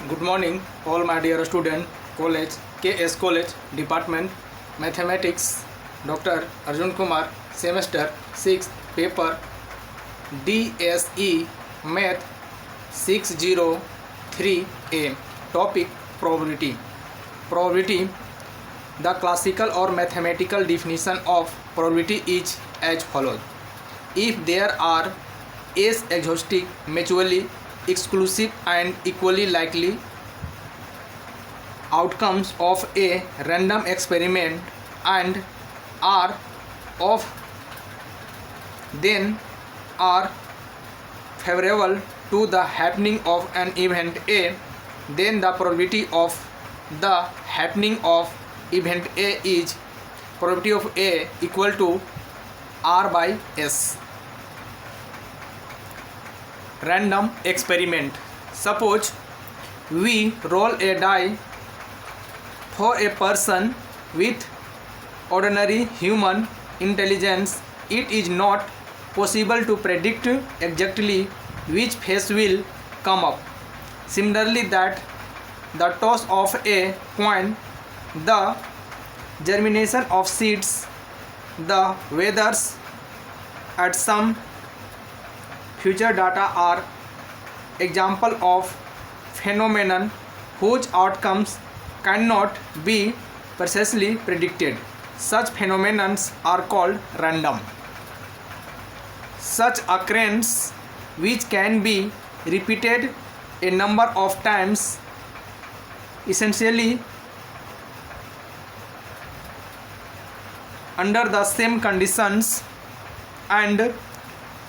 Good morning, all my dear student, college, KS College, Department, Mathematics, Dr. Arjun Kumar, Semester 6, Paper DSE, Math 603A, Topic Probability. Probability. The classical or mathematical definition of probability is as follows. If there are S exhaustive, mutually exclusive and equally likely outcomes of a random experiment and R of then are favorable to the happening of an event A, then the probability of the happening of event A is probability of A equal to R by S. Random experiment. Suppose we roll a die for a person with ordinary human intelligence. It is not possible to predict exactly which face will come up. Similarly, that the toss of a coin, the germination of seeds, the weathers at some future data are example of phenomenon whose outcomes cannot be precisely predicted. Such phenomena are called random. Such occurrence, which can be repeated a number of times, essentially under the same conditions, and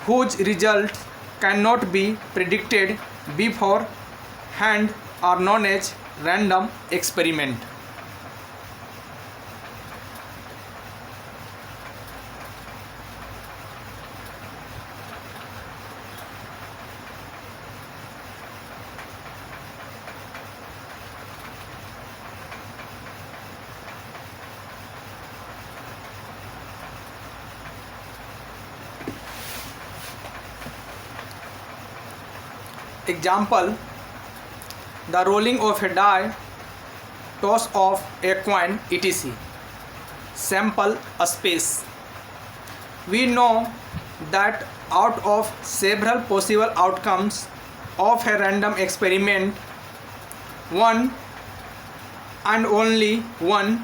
whose results cannot be predicted beforehand, are known as random experiment. Example: the rolling of a die, toss of a coin, etc. Sample space. We know that out of several possible outcomes of a random experiment, one and only one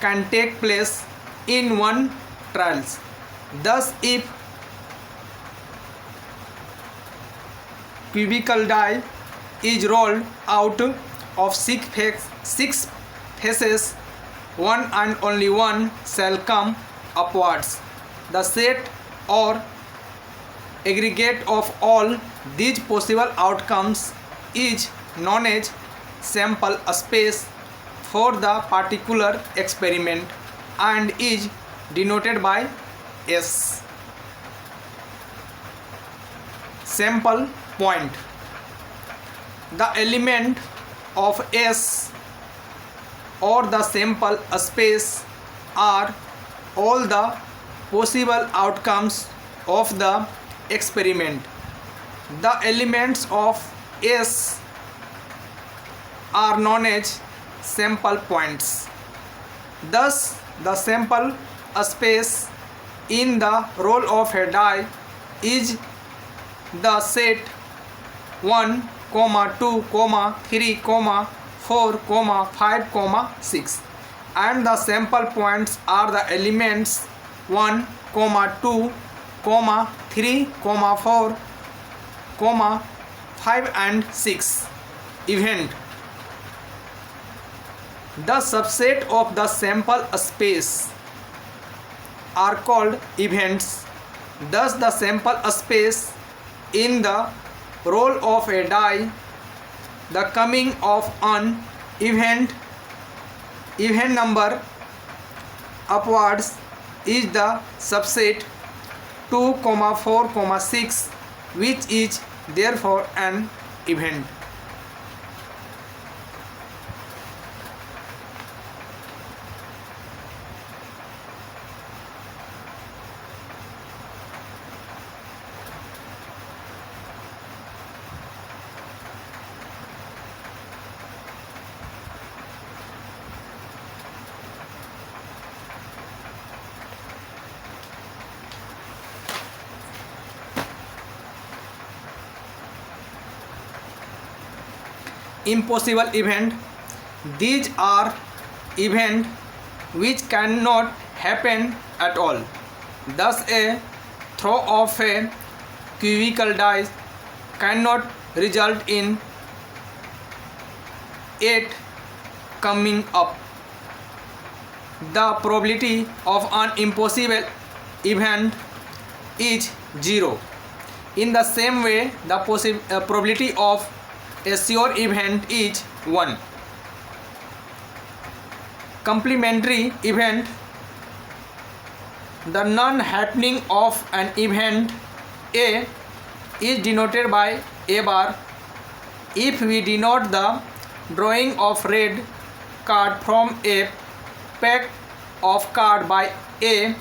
can take place in one trial. Thus, if cubical die is rolled out of six faces, one and only one shall come upwards. The set or aggregate of all these possible outcomes is known as sample space for the particular experiment and is denoted by S. Sample point. The element of S or the sample space are all the possible outcomes of the experiment. The elements of S are known as sample points. Thus, the sample space in the roll of a die is the set 1, 2, 3, 4, 5, 6, and the sample points are the elements 1, 2, 3, 4, 5 and 6. Event. The subset of the sample space are called events. Thus, the sample space in the roll of a die, the coming of an event number upwards, is the subset 2, 4, 6, which is therefore an event. impossible event. These are events which cannot happen at all. Thus, a throw of a cubical dice cannot result in it coming up. The probability of an impossible event is 0. In the same way, the probability of a sure event is 1. Complementary event: the non-happening of an event A is denoted by A bar. If we denote the drawing of red card from a pack of card by A,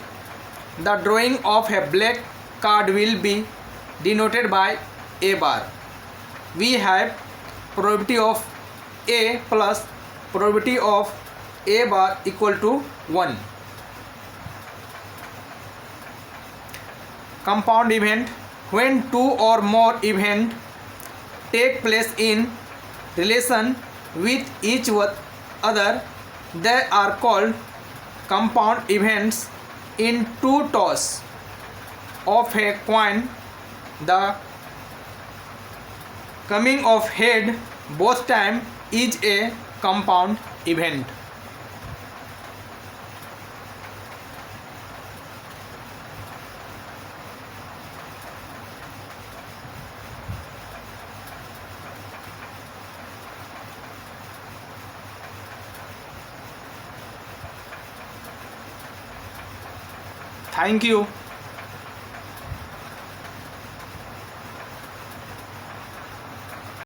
the drawing of a black card will be denoted by A bar. We have probability of A plus probability of A bar equal to 1. Compound event: when two or more events take place in relation with each other, they are called compound events. In two toss of a coin, the coming of head both time is a compound event. Thank you.